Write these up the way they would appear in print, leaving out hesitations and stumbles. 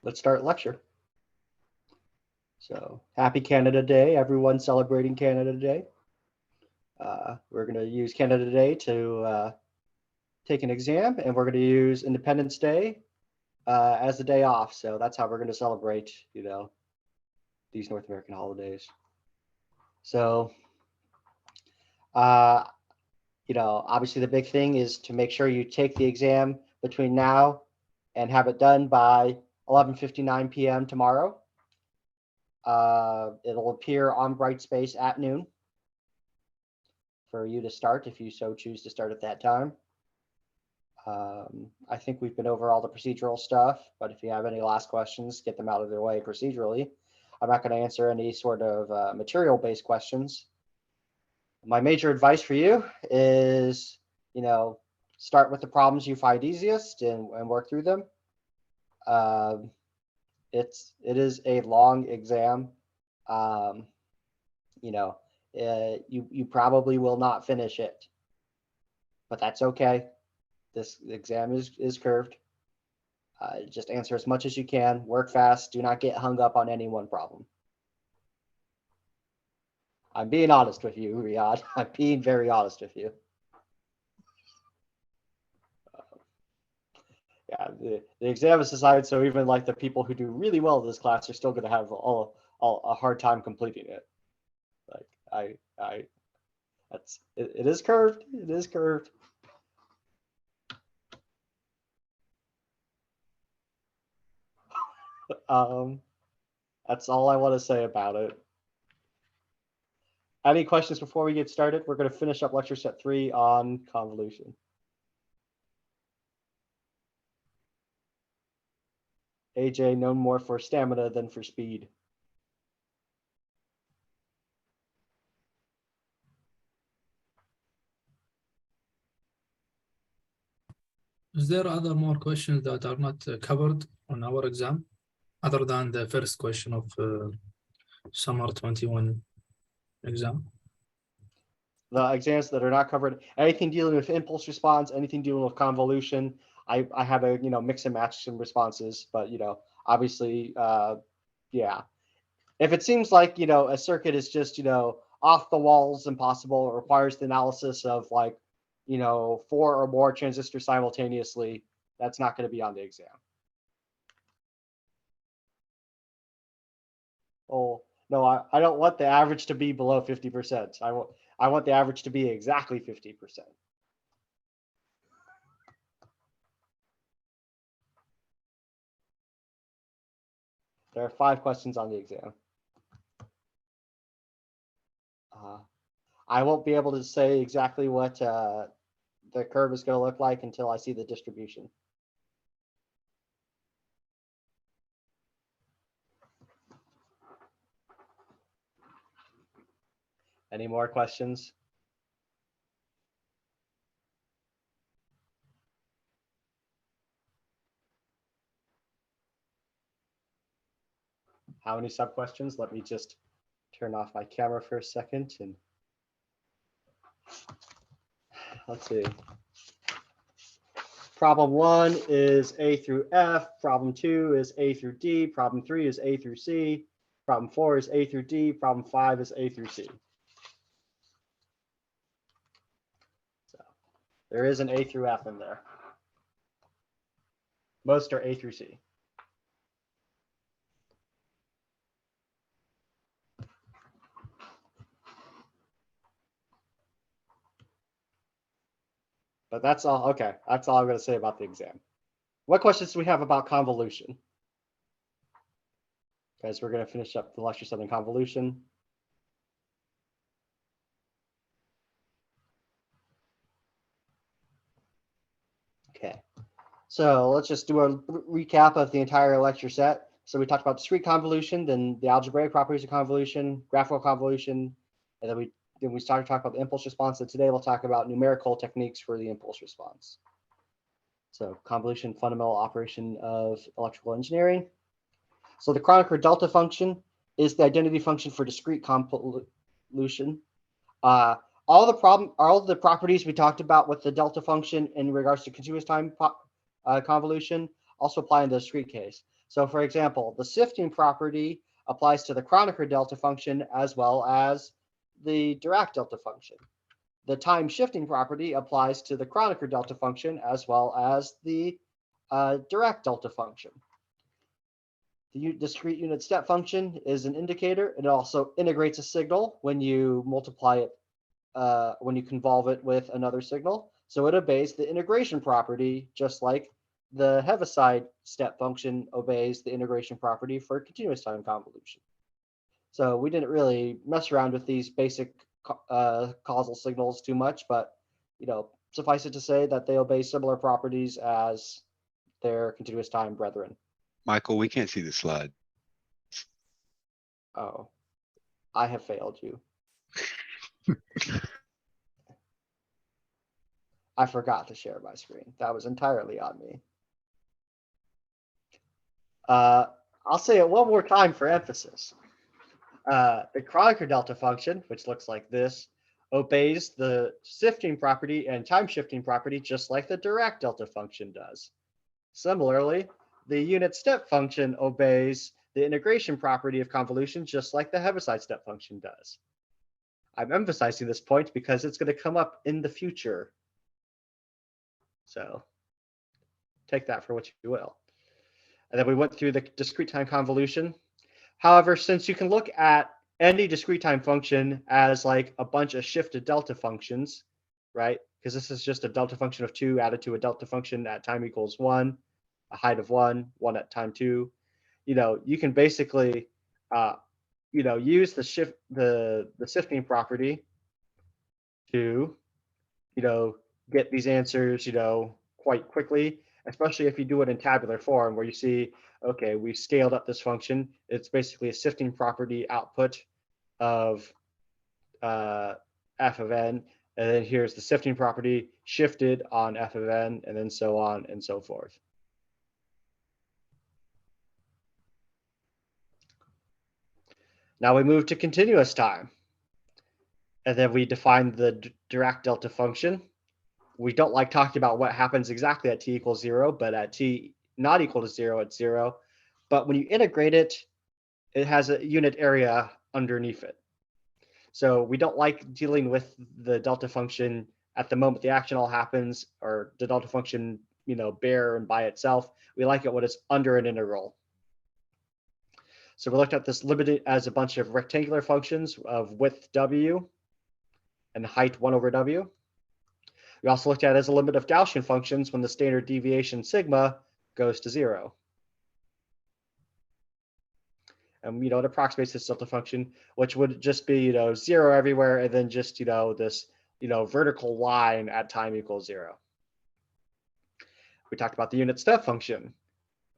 Let's start lecture. So happy Canada Day, everyone celebrating Canada Day. We're going to use Canada Day to take an exam, and we're going to use Independence Day as a day off. So that's how we're going to celebrate, these North American holidays. So, obviously the big thing is to make sure you take the exam between now and have it done by 11:59 p.m. tomorrow. It'll appear on Brightspace at noon for you to start if you so choose to start at that time. I think we've been over all the procedural stuff, but if you have any last questions, get them out of the way procedurally. I'm not going to answer any sort of material-based questions. My major advice for you is, start with the problems you find easiest and work through them. It is a long exam. You probably will not finish it, but that's okay. This exam is curved. Just answer as much as you can, work fast, do not get hung up on any one problem. I'm being honest with you, Riyadh. I'm being very honest with you. Yeah, the exam is designed so even like the people who do really well in this class are still going to have a hard time completing it. Like it is curved. It is curved. That's all I want to say about it. Any questions before we get started? We're going to finish up lecture set 3 on convolution. AJ known more for stamina than for speed. Is there other more questions that are not covered on our exam, other than the first question of summer 21 exam? The exams that are not covered, anything dealing with impulse response, anything dealing with convolution, I have a mix and match some responses, but obviously yeah, if it seems like a circuit is just off the walls impossible, it requires the analysis of 4 or more transistors simultaneously, that's not going to be on the exam. Oh no, I don't want the average to be below 50%. I want the average to be exactly 50%. There are 5 questions on the exam. I won't be able to say exactly what the curve is going to look like until I see the distribution. Any more questions? How many sub-questions? Let me just turn off my camera for a second and let's see. Problem 1 is A through F. Problem 2 is A through D. Problem 3 is A through C. Problem 4 is A through D. Problem 5 is A through C. So there is an A through F in there. Most are A through C. But that's all. Okay, that's all I'm going to say about the exam. What questions do we have about convolution? Guys, we're going to finish up the lecture 7 convolution. Okay, so let's just do a recap of the entire lecture set. So we talked about discrete convolution, then the algebraic properties of convolution, graphical convolution, and then we started talking about the impulse response. And today we'll talk about numerical techniques for the impulse response. So convolution, fundamental operation of electrical engineering. So the Kronecker delta function is the identity function for discrete convolution. All the properties we talked about with the delta function in regards to continuous time convolution also apply in the discrete case. So for example, the sifting property applies to the Kronecker delta function as well as the Dirac delta function. The time shifting property applies to the Kronecker delta function as well as the Dirac delta function. The discrete unit step function is an indicator. It also integrates a signal when you multiply it, when you convolve it with another signal. So it obeys the integration property, just like the Heaviside step function obeys the integration property for continuous time convolution. So we didn't really mess around with these basic causal signals too much, but suffice it to say that they obey similar properties as their continuous time brethren. Michael, we can't see the slide. Oh, I have failed you. I forgot to share my screen. That was entirely on me. I'll say it one more time for emphasis. The Kronecker delta function, which looks like this, obeys the sifting property and time shifting property just like the Dirac delta function does. Similarly, the unit step function obeys the integration property of convolution just like the Heaviside step function does. I'm emphasizing this point because it's going to come up in the future. So take that for what you will. And then we went through the discrete time convolution. However, since you can look at any discrete time function as like a bunch of shifted delta functions, right? Because this is just a delta function of 2 added to a delta function at time equals 1, a height of 1, 1 at time 2. You can basically, use the sifting property to, get these answers, quite quickly, especially if you do it in tabular form where you see, okay, we scaled up this function. It's basically a sifting property output of f of n. And then here's the sifting property shifted on f of n, and then so on and so forth. Now we move to continuous time. And then we define the Dirac delta function. We don't like talking about what happens exactly at t equals 0, but at t not equal to 0, it's 0. But when you integrate it, it has a unit area underneath it. So we don't like dealing with the delta function at the moment the action all happens, or the delta function, bare and by itself. We like it when it's under an integral. So we looked at this limited as a bunch of rectangular functions of width w and height 1 over w. We also looked at it as a limit of Gaussian functions when the standard deviation sigma goes to 0. And it approximates this delta function, which would just be 0 everywhere, and then just this vertical line at time equals 0. We talked about the unit step function,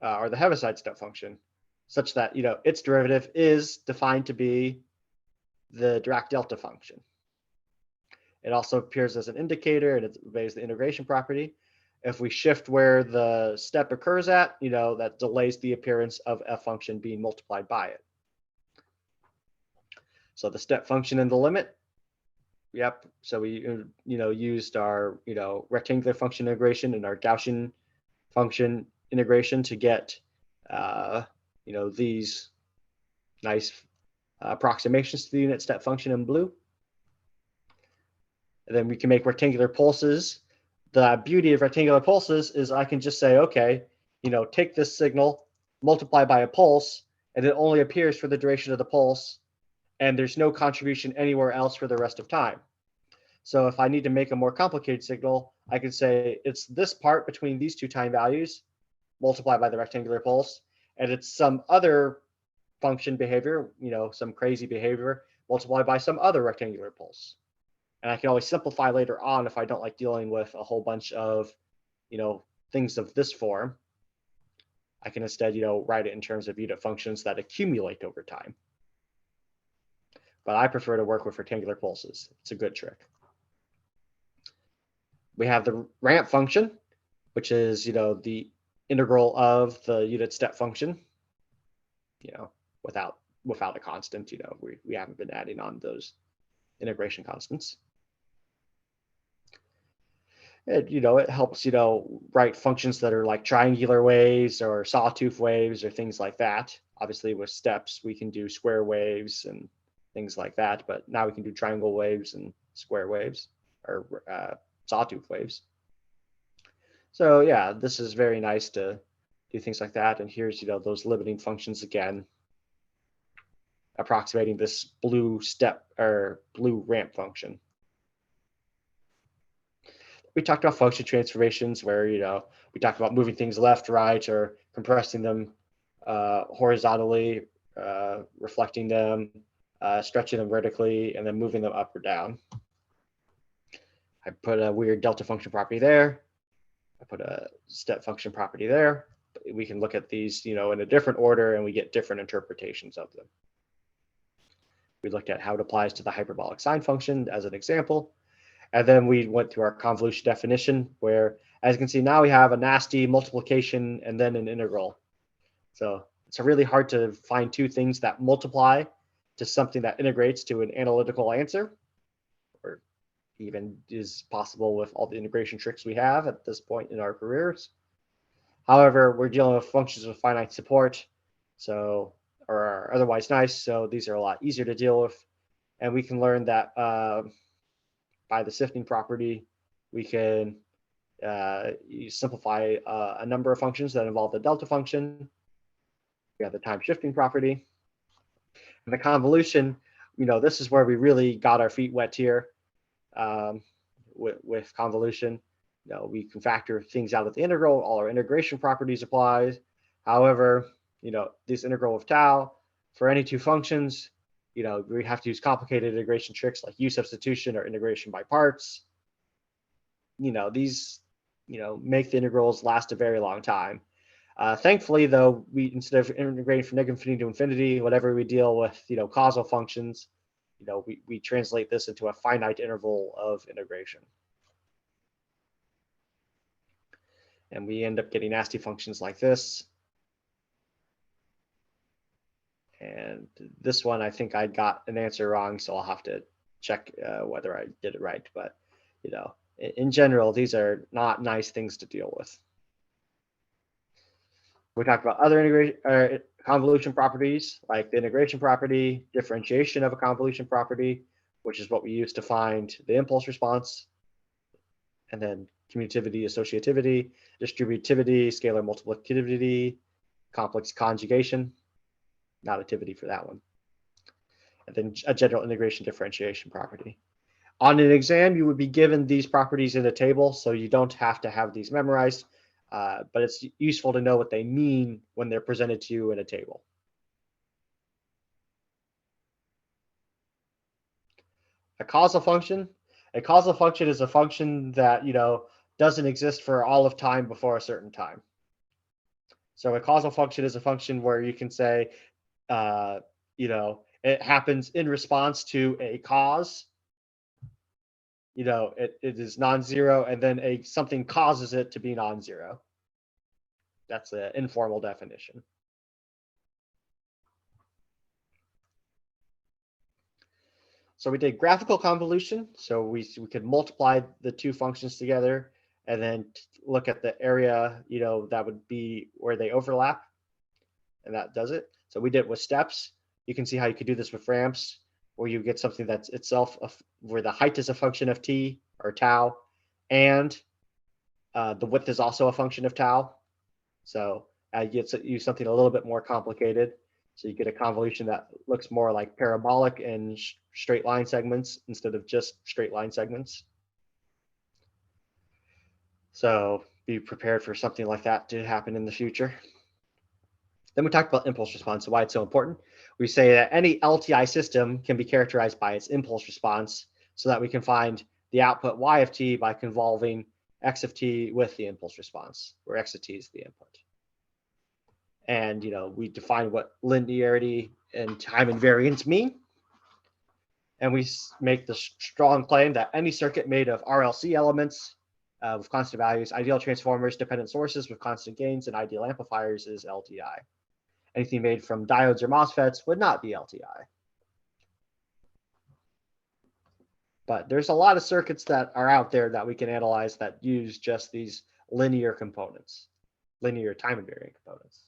or the Heaviside step function, such that its derivative is defined to be the Dirac delta function. It also appears as an indicator, and it obeys the integration property. If we shift where the step occurs at, that delays the appearance of a function being multiplied by it. So the step function and the limit. Yep. So we used our rectangular function integration and our Gaussian function integration to get these nice approximations to the unit step function in blue. And then we can make rectangular pulses. The beauty of rectangular pulses is I can just say, okay, take this signal, multiply by a pulse, and it only appears for the duration of the pulse, and there's no contribution anywhere else for the rest of time. So if I need to make a more complicated signal, I can say it's this part between these two time values, multiplied by the rectangular pulse, and it's some other function behavior, some crazy behavior, multiplied by some other rectangular pulse. And I can always simplify later on if I don't like dealing with a whole bunch of, things of this form. I can instead, write it in terms of unit functions that accumulate over time. But I prefer to work with rectangular pulses. It's a good trick. We have the ramp function, which is, the integral of the unit step function, without a constant, we haven't been adding on those integration constants. it helps, write functions that are like triangular waves or sawtooth waves or things like that. Obviously with steps, we can do square waves and things like that, but now we can do triangle waves and square waves or sawtooth waves. So yeah, this is very nice to do things like that. And here's, those limiting functions again, approximating this blue step or blue ramp function. We talked about function transformations where, we talked about moving things left, right, or compressing them horizontally, reflecting them, stretching them vertically, and then moving them up or down. I put a weird delta function property there. I put a step function property there. We can look at these, in a different order, and we get different interpretations of them. We looked at how it applies to the hyperbolic sine function as an example. And then we went through our convolution definition where, as you can see, now we have a nasty multiplication and then an integral. So it's really hard to find two things that multiply to something that integrates to an analytical answer, or even is possible with all the integration tricks we have at this point in our careers. However, we're dealing with functions with finite support, so, or are otherwise nice, so these are a lot easier to deal with. And we can learn that by the sifting property, we can simplify a number of functions that involve the delta function. We have the time shifting property. And the convolution, this is where we really got our feet wet here with convolution. We can factor things out of the integral, all our integration properties apply. However, this integral of tau for any two functions, we have to use complicated integration tricks like U substitution or integration by parts. These, make the integrals last a very long time. Thankfully, though, instead of integrating from -infinity to infinity, whenever we deal with, causal functions, we translate this into a finite interval of integration. And we end up getting nasty functions like this. And this one, I think I got an answer wrong, so I'll have to check whether I did it right. But, in general, these are not nice things to deal with. We talked about other convolution properties, like the integration property, differentiation of a convolution property, which is what we use to find the impulse response, and then commutativity, associativity, distributivity, scalar multiplicativity, complex conjugation, not activity for that one, and then a general integration differentiation property. On an exam, you would be given these properties in a table, so you don't have to have these memorized, but it's useful to know what they mean when they're presented to you in a table. A causal function is a function that, doesn't exist for all of time before a certain time. So a causal function is a function where you can say, it happens in response to a cause. It is non-zero, and then something causes it to be non-zero. That's an informal definition. So we did graphical convolution. So we could multiply the two functions together and then look at the area, that would be where they overlap. And that does it. So we did it with steps. You can see how you could do this with ramps, where you get something that's itself, where the height is a function of t or tau, and the width is also a function of tau. So you get use something a little bit more complicated. So you get a convolution that looks more like parabolic and straight line segments instead of just straight line segments. So be prepared for something like that to happen in the future. Then we talked about impulse response, so why it's so important. We say that any LTI system can be characterized by its impulse response, so that we can find the output y of t by convolving x of t with the impulse response, where x of t is the input. And we define what linearity and time invariance mean. And we make the strong claim that any circuit made of RLC elements with constant values, ideal transformers, dependent sources with constant gains, and ideal amplifiers is LTI. Anything made from diodes or MOSFETs would not be LTI. But there's a lot of circuits that are out there that we can analyze that use just these linear components, linear time invariant components,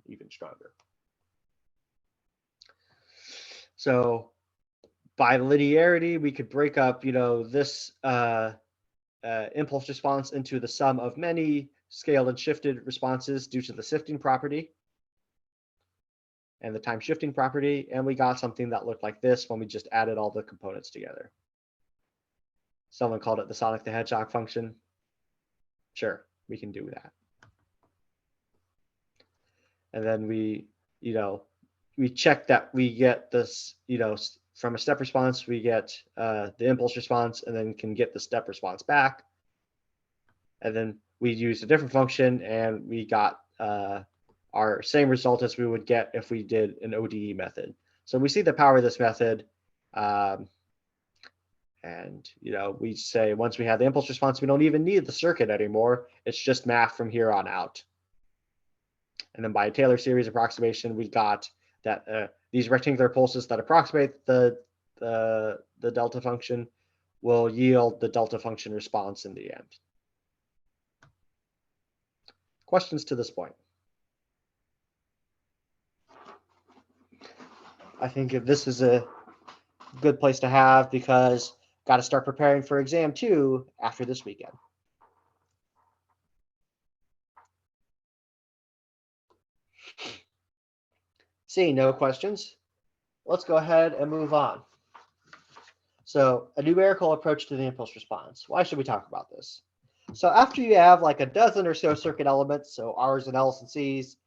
even stronger. So by linearity, we could break up, this impulse response into the sum of many scaled and shifted responses due to the sifting property and the time shifting property. And we got something that looked like this when we just added all the components together. Someone called it the Sonic the Hedgehog function. Sure, we can do that. And then we check that we get this, from a step response, we get the impulse response and then can get the step response back. And then we use a different function and we got our same result as we would get if we did an ODE method. So we see the power of this method. And, we say once we have the impulse response, we don't even need the circuit anymore. It's just math from here on out. And then by a Taylor series approximation, we got that these rectangular pulses that approximate the delta function will yield the delta function response in the end. Questions to this point? I think this is a good place to have because got to start preparing for exam 2 after this weekend. Seeing no questions, let's go ahead and move on. So a numerical approach to the impulse response. Why should we talk about this? So after you have like a dozen or so circuit elements, so R's and L's and C's,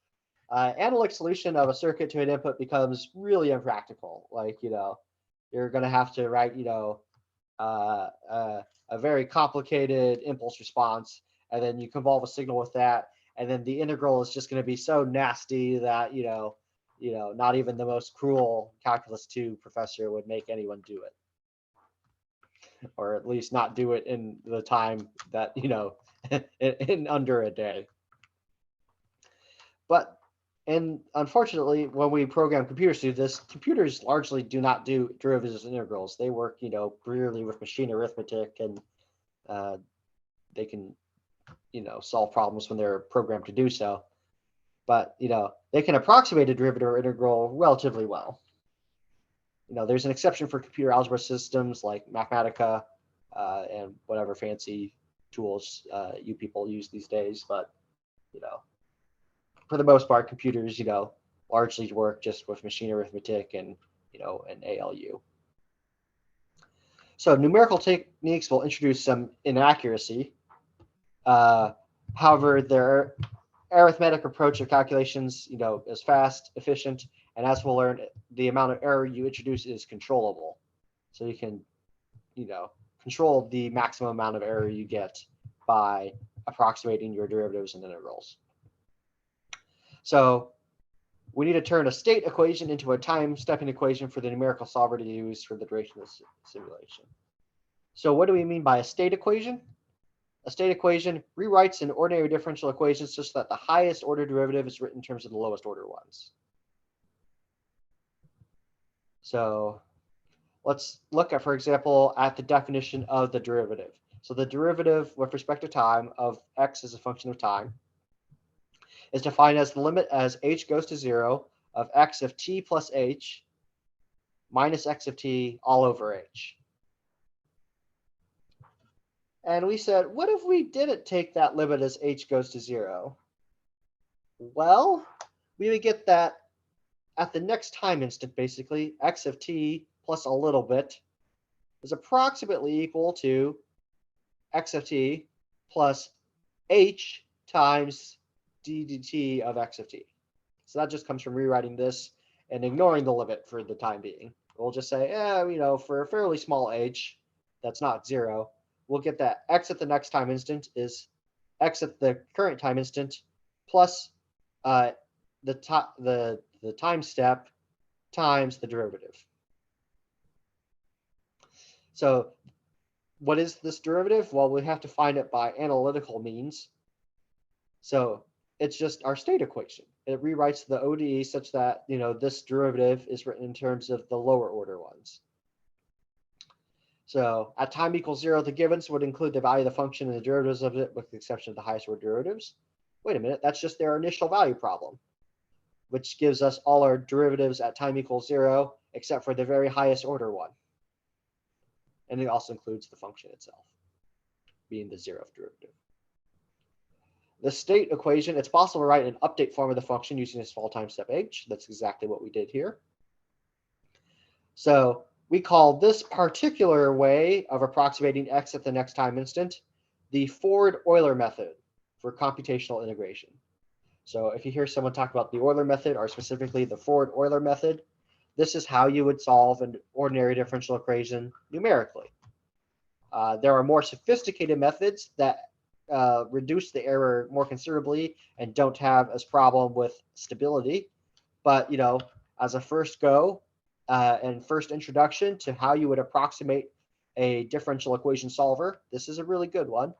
analytic solution of a circuit to an input becomes really impractical. Like, you're going to have to write, a very complicated impulse response, and then you convolve a signal with that, and then the integral is just going to be so nasty that, not even the most cruel calculus 2 professor would make anyone do it. Or at least not do it in the time that, in under a day. But, and unfortunately, when we program computers to do this, computers largely do not do derivatives and integrals. They work, purely with machine arithmetic, and they can, solve problems when they're programmed to do so. But, they can approximate a derivative or integral relatively well. There's an exception for computer algebra systems like Mathematica and whatever fancy tools you people use these days. But, for the most part, computers, largely work just with machine arithmetic and, an ALU. So numerical techniques will introduce some inaccuracy. However, their arithmetic approach of calculations, is fast, efficient, and as we'll learn, the amount of error you introduce is controllable. So you can, control the maximum amount of error you get by approximating your derivatives and integrals. So we need to turn a state equation into a time stepping equation for the numerical solver to use for the duration of the simulation. So what do we mean by a state equation? A state equation rewrites an ordinary differential equation such that the highest order derivative is written in terms of the lowest order ones. So let's look at, for example, at the definition of the derivative. So the derivative with respect to time of x as a function of time is defined as the limit as h goes to 0 of x of t plus h minus x of t all over h. And we said, what if we didn't take that limit as h goes to 0? Well, we would get that at the next time instant, basically, x of t plus a little bit is approximately equal to x of t plus h times d dt of x of t. So that just comes from rewriting this and ignoring the limit for the time being. We'll just say, for a fairly small h that's not 0, we'll get that x at the next time instant is x at the current time instant plus the time step times the derivative. So what is this derivative? Well, we have to find it by analytical means. So it's just our state equation. It rewrites the ODE such that, this derivative is written in terms of the lower order ones. So at time equals 0, the givens would include the value of the function and the derivatives of it, with the exception of the highest order derivatives. Wait a minute, that's just their initial value problem, which gives us all our derivatives at time equals 0, except for the very highest order one. And it also includes the function itself, being the 0th derivative. The state equation, it's possible to write an update form of the function using a small time step h. That's exactly what we did here. So we call this particular way of approximating x at the next time instant the Ford-Euler method for computational integration. So if you hear someone talk about the Euler method, or specifically the Ford-Euler method, this is how you would solve an ordinary differential equation numerically. There are more sophisticated methods that reduce the error more considerably and don't have as problem with stability. But, as a first go and first introduction to how you would approximate a differential equation solver, this is a really good one.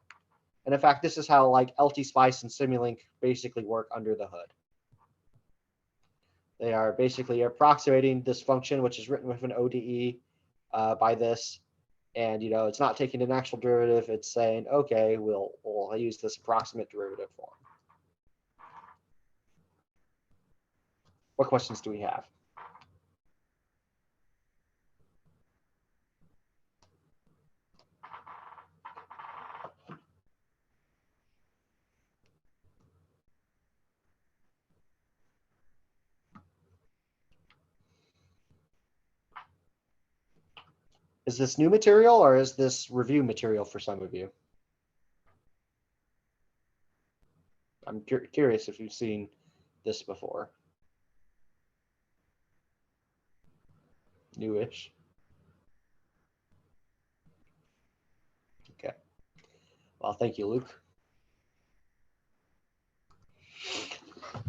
And in fact, this is how like LT-SPICE and Simulink basically work under the hood. They are basically approximating this function, which is written with an ODE by this. And, it's not taking an actual derivative. It's saying, OK, we'll use this approximate derivative form. What questions do we have? Is this new material or is this review material for some of you? I'm curious if you've seen this before. Newish. Okay. Well, thank you, Luke.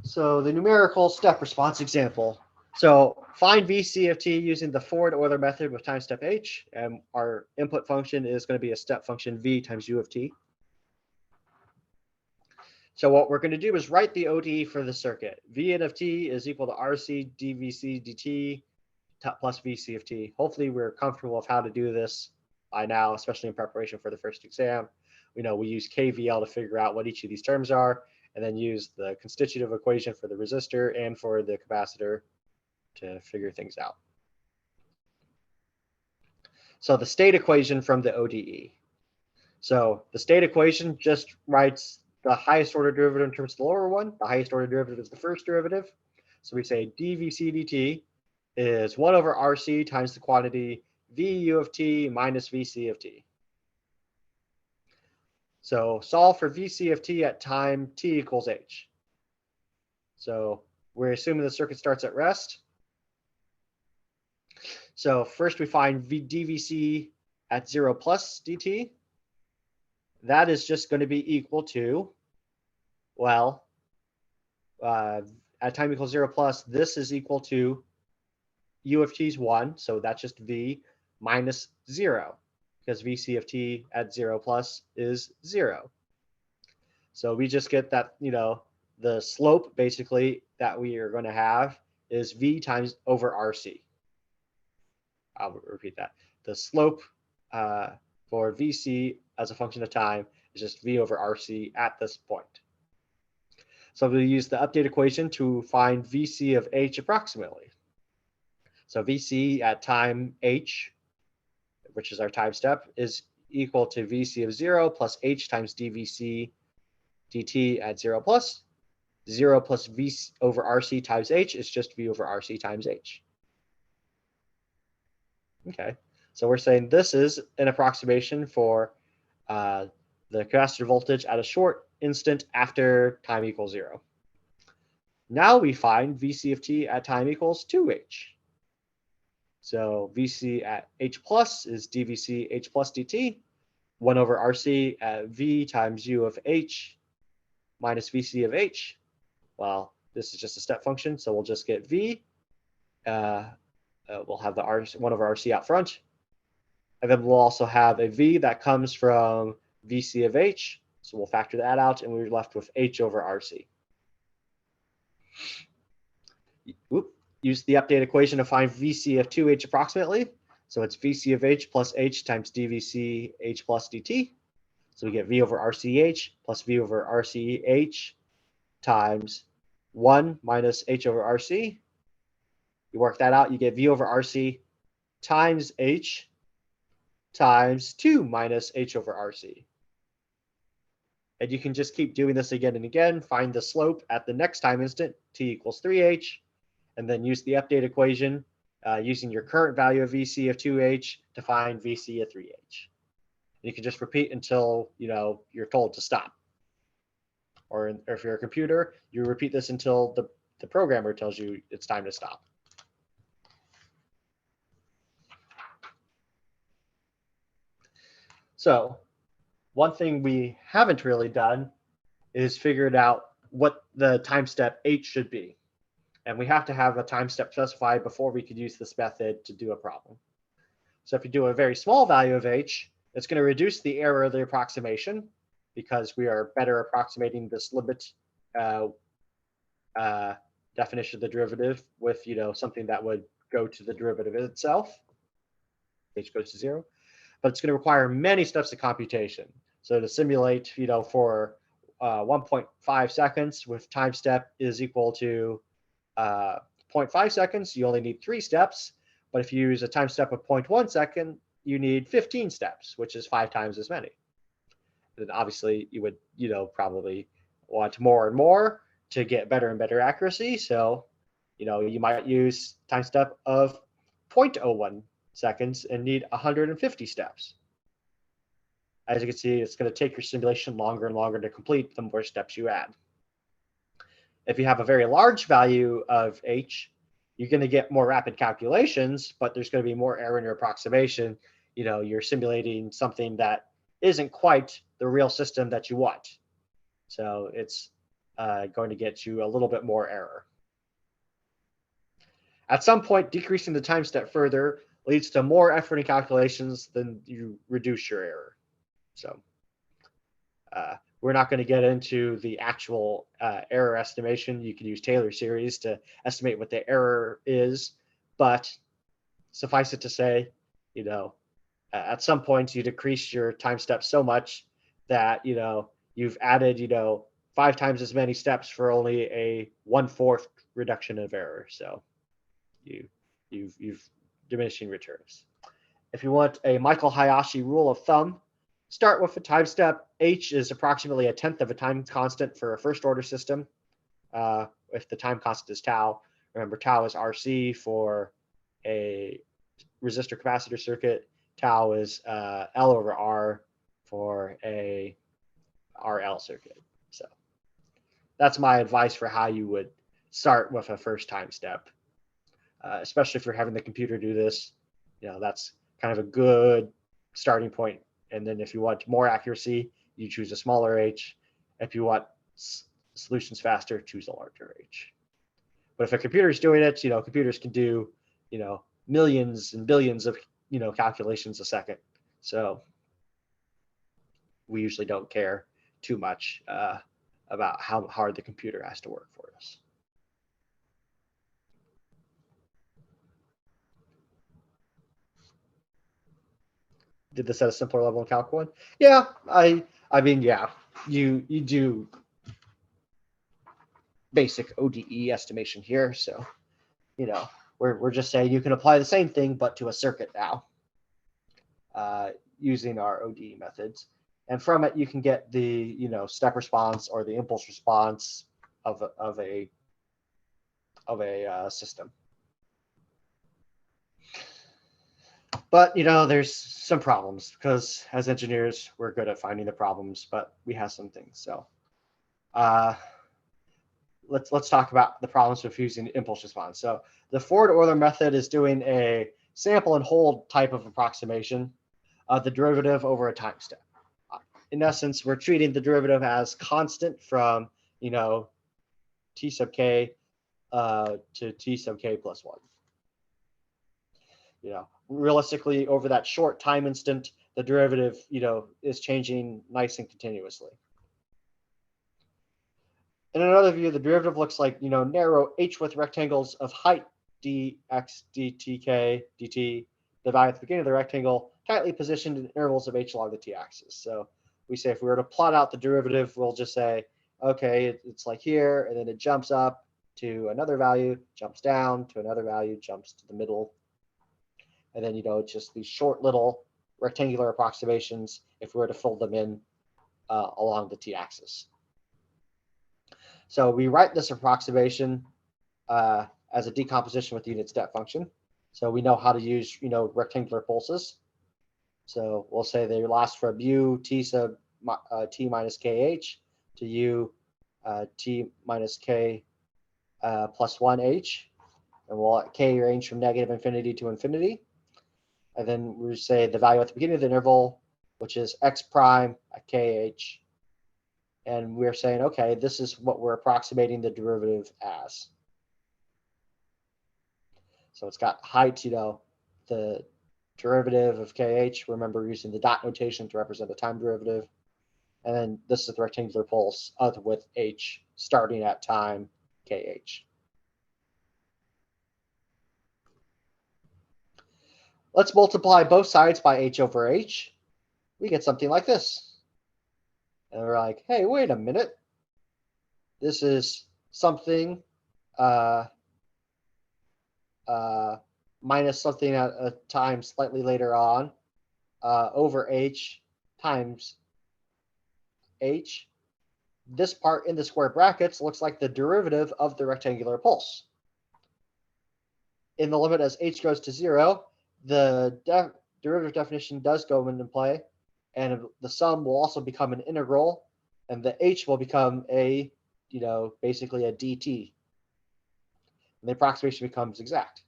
So the numerical step response example. So find VCFT using the Ford-Euler method with time step h, and our input function is going to be a step function v times u of t. So what we're going to do is write the ODE for the circuit. Vn of t is equal to RC dVC dt plus VC of t. Hopefully we're comfortable with how to do this by now, especially in preparation for the first exam. We use KVL to figure out what each of these terms are, and then use the constitutive equation for the resistor and for the capacitor to figure things out. So the state equation from the ODE. So the state equation just writes the highest order derivative in terms of the lower one. The highest order derivative is the first derivative. So we say dVC dt is 1 over RC times the quantity VU of t minus VC of t. So solve for VC of t at time t equals h. So we're assuming the circuit starts at rest. So first we find dVC at 0 plus dt. That is just going to be equal to, well, at time equals 0 plus, this is equal to u of t is 1. So that's just v minus 0, because VC of t at 0 plus is 0. So we just get that, the slope basically that we are going to have is v times over RC. I'll repeat that. The slope for VC as a function of time is just v over RC at this point. So we'll use the update equation to find VC of h approximately. So VC at time h, which is our time step, is equal to VC of 0 plus h times dVC dt at 0 plus. 0 plus v over RC times h is just v over RC times h. Okay, so we're saying this is an approximation for the capacitor voltage at a short instant after time equals 0. Now we find VC of t at time equals 2h. So VC at h plus is dVC h plus dt, 1 over RC at v times u of h minus VC of h. Well, this is just a step function, so we'll just get v. We'll have the 1 over RC out front. And then we'll also have a v that comes from VC of h. So we'll factor that out, and we're left with h over RC. Use the update equation to find VC of 2h approximately. So it's VC of h plus h times dVC h plus dt. So we get V over RCH plus V over RCH times 1 minus h over RC. You work that out, you get V over RC times h times 2 minus h over RC. And you can just keep doing this again and again, find the slope at the next time instant, t equals 3h, and then use the update equation using your current value of VC of 2h to find VC of 3h. You can just repeat until you're told to stop. Or if you're a computer, you repeat this until the programmer tells you it's time to stop. So one thing we haven't really done is figured out what the time step h should be. And we have to have a time step specified before we could use this method to do a problem. So if you do a very small value of h, it's going to reduce the error of the approximation because we are better approximating this limit definition of the derivative with something that would go to the derivative itself. H goes to 0. But it's going to require many steps of computation. So to simulate, for 1.5 seconds with time step is equal to 0.5 seconds, you only need 3 steps. But if you use a time step of 0.1 second, you need 15 steps, which is 5 times as many. And obviously, you would, probably want more and more to get better and better accuracy. So, you might use time step of 0.01 seconds and need 150 steps. As you can see, it's going to take your simulation longer and longer to complete the more steps you add. If you have a very large value of h, you're going to get more rapid calculations, but there's going to be more error in your approximation. You're simulating something that isn't quite the real system that you want. So it's going to get you a little bit more error. At some point, decreasing the time step further leads to more effort in calculations than you reduce your error. So we're not going to get into the actual error estimation. You can use Taylor series to estimate what the error is, but suffice it to say, at some point you decrease your time steps so much that you've added 5 times as many steps for only a 1/4 reduction of error. So you've diminishing returns. If you want a Michael Hayashi rule of thumb, start with a time step. H is approximately 1/10 of a time constant for a first order system. If the time constant is tau, remember tau is RC for a resistor capacitor circuit. Tau is L over R for a RL circuit. So that's my advice for how you would start with a first time step, especially if you're having the computer do this. That's kind of a good starting point. And then if you want more accuracy, you choose a smaller h. If you want solutions faster, choose a larger h. But if a computer is doing it, computers can do, millions and billions of, calculations a second. So we usually don't care too much about how hard the computer has to work for us. Did this at a simpler level in Calc 1? Yeah, I mean, yeah, you do basic ODE estimation here. So, we're just saying you can apply the same thing, but to a circuit now using our ODE methods. And from it, you can get the, step response or the impulse response of a system. But, there's some problems because as engineers, we're good at finding the problems, but we have some things. So let's talk about the problems with using impulse response. So the Ford-Euler method is doing a sample and hold type of approximation of the derivative over a time step. In essence, we're treating the derivative as constant from, t sub k to t sub k plus 1. Realistically, over that short time instant, the derivative, is changing nice and continuously. In another view, the derivative looks like, narrow h-width rectangles of height dx, dtk, dt the value at the beginning of the rectangle tightly positioned in intervals of h along the t-axis. So we say if we were to plot out the derivative, we'll just say, okay, it's like here, and then it jumps up to another value, jumps down to another value, jumps to the middle. And then, just these short little rectangular approximations if we were to fill them in along the t-axis. So we write this approximation as a decomposition with the unit step function. So we know how to use, rectangular pulses. So we'll say they last from u t sub t minus kh to u t minus k plus 1h. And we'll let k range from negative infinity to infinity. And then we say the value at the beginning of the interval, which is x prime at kh. And we're saying, okay, this is what we're approximating the derivative as. So it's got height, the derivative of kh. Remember using the dot notation to represent the time derivative. And then this is the rectangular pulse with h starting at time kh. Let's multiply both sides by h over h. We get something like this. And we're like, hey, wait a minute. This is something minus something at a time slightly later on over h times h. This part in the square brackets looks like the derivative of the rectangular pulse. In the limit as h goes to 0, the derivative definition does go into play, and the sum will also become an integral, and the h will become a, basically a dt. And the approximation becomes exact.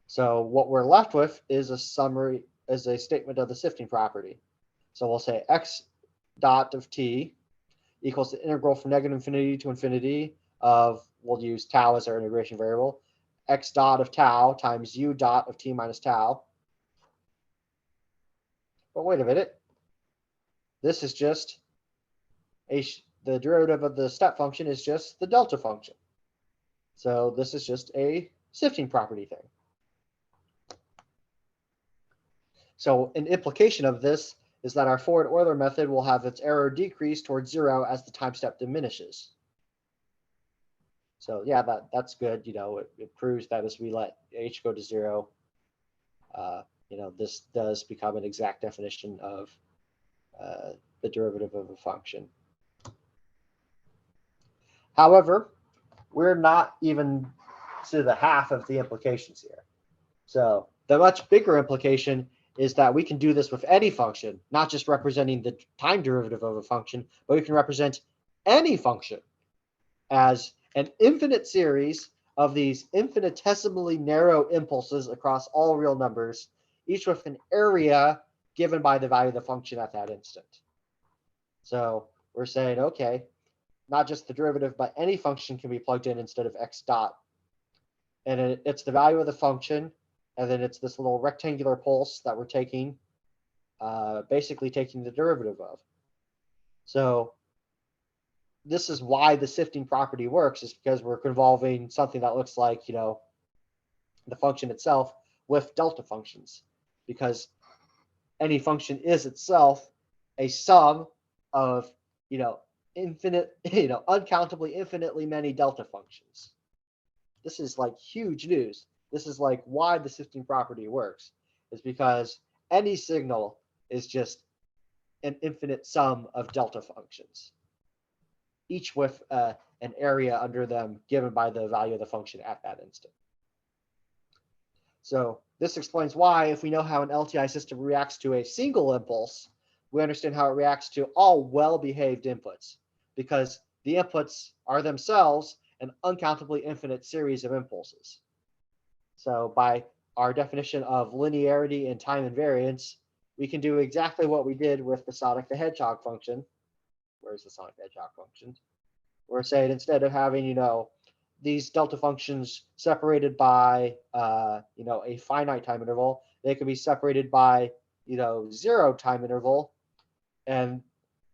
So what we're left with is a summary, is a statement of the sifting property. So we'll say x dot of t equals the integral from negative infinity to infinity of, we'll use tau as our integration variable, x dot of tau times u dot of t minus tau. But wait a minute. This is just the derivative of the step function is just the delta function. So this is just a sifting property thing. So an implication of this is that our forward Euler method will have its error decrease towards 0 as the time step diminishes. So yeah, that's good. It proves that as we let h go to 0, this does become an exact definition of the derivative of a function. However, we're not even to the half of the implications here. So the much bigger implication is that we can do this with any function, not just representing the time derivative of a function, but we can represent any function as an infinite series of these infinitesimally narrow impulses across all real numbers, each with an area given by the value of the function at that instant. So we're saying, okay, not just the derivative, but any function can be plugged in instead of x dot. And it's the value of the function, and then it's this little rectangular pulse that we're taking, basically taking the derivative of. So this is why the sifting property works, is because we're convolving something that looks like, the function itself with delta functions, because any function is itself a sum of, infinite, uncountably infinitely many delta functions. This is like huge news. This is like why the sifting property works, is because any signal is just an infinite sum of delta functions, each with an area under them given by the value of the function at that instant. So this explains why, if we know how an LTI system reacts to a single impulse, we understand how it reacts to all well-behaved inputs, because the inputs are themselves an uncountably infinite series of impulses. So by our definition of linearity and time invariance, we can do exactly what we did with the Sonic the Hedgehog function. Where's the Sonic the Hedgehog function? We're saying instead of having, these delta functions separated by, a finite time interval, they could be separated by, 0 time interval, and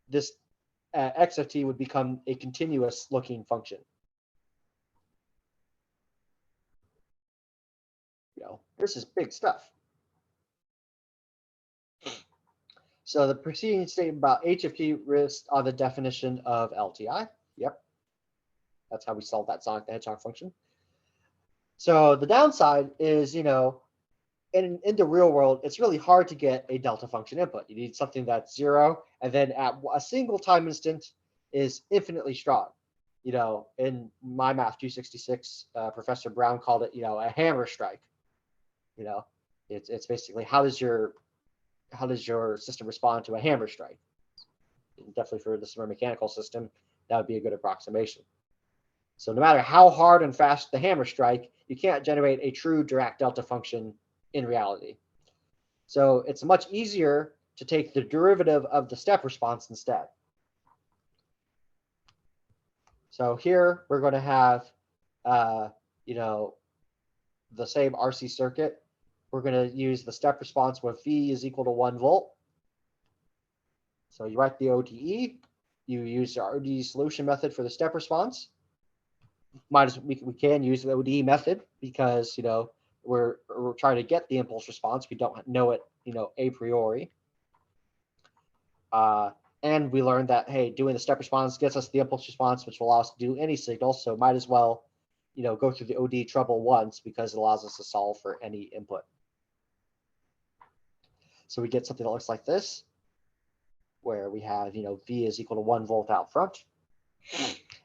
this x of t would become a continuous looking function. this is big stuff. So the preceding statement about h of t rests on the definition of LTI. Yep. That's how we solve that Sonic the Hedgehog function. So the downside is, in the real world, it's really hard to get a delta function input. You need something that's 0, and then at a single time instant is infinitely strong. In my math 266, Professor Brown called it, a hammer strike. It's basically how does your system respond to a hammer strike? And definitely for the summer mechanical system, that would be a good approximation. So no matter how hard and fast the hammer strike, you can't generate a true Dirac delta function in reality. So it's much easier to take the derivative of the step response instead. So here we're going to have, the same RC circuit. We're going to use the step response where V is equal to 1 volt. So you write the ODE. You use the ODE solution method for the step response. We can use the ODE method because we're trying to get the impulse response. We don't know it a priori. And we learned that, hey, doing the step response gets us the impulse response, which will allow us to do any signal. So might as well go through the ODE trouble once because it allows us to solve for any input. So we get something that looks like this, where we have V is equal to 1 volt out front.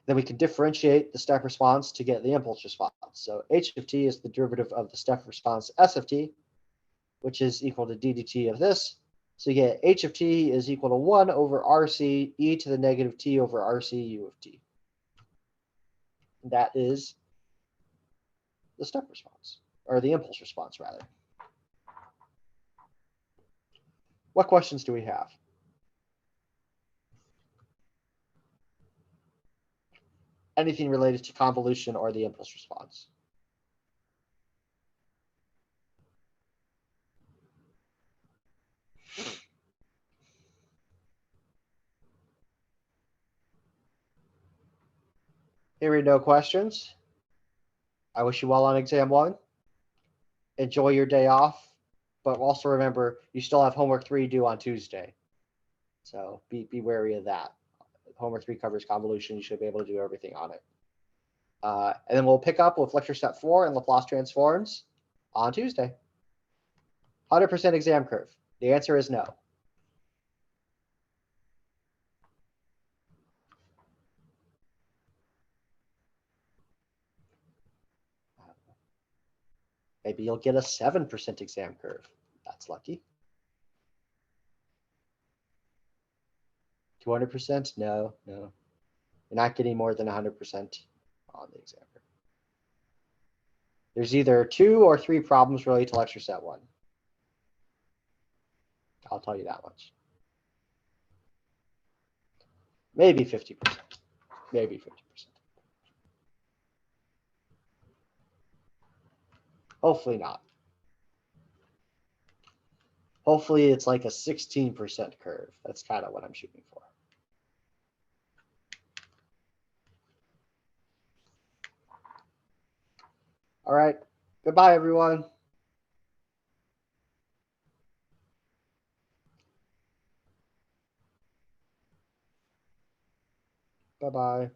Then we can differentiate the step response to get the impulse response. So h of t is the derivative of the step response s of t, which is equal to d dt of this. So you get h of t is equal to 1 over rc e to the negative t over rc u of t. And that is the step response, or the impulse response, rather. What questions do we have? Anything related to convolution or the impulse response? Hearing no questions, I wish you well on exam 1. Enjoy your day off, but also remember you still have homework 3 due on Tuesday. So be wary of that. Homework 3 covers convolution. You should be able to do everything on it. And then we'll pick up with lecture set 4 and Laplace transforms on Tuesday. 100% exam curve. The answer is no. Maybe you'll get a 7% exam curve. That's lucky. 200%? No. You're not getting more than 100% on the exam curve. There's either 2 or 3 problems related to lecture set 1. I'll tell you that much. Maybe 50%. Maybe 50%. Hopefully not. Hopefully it's like a 16% curve. That's kind of what I'm shooting for. All right. Goodbye, everyone. Bye-bye.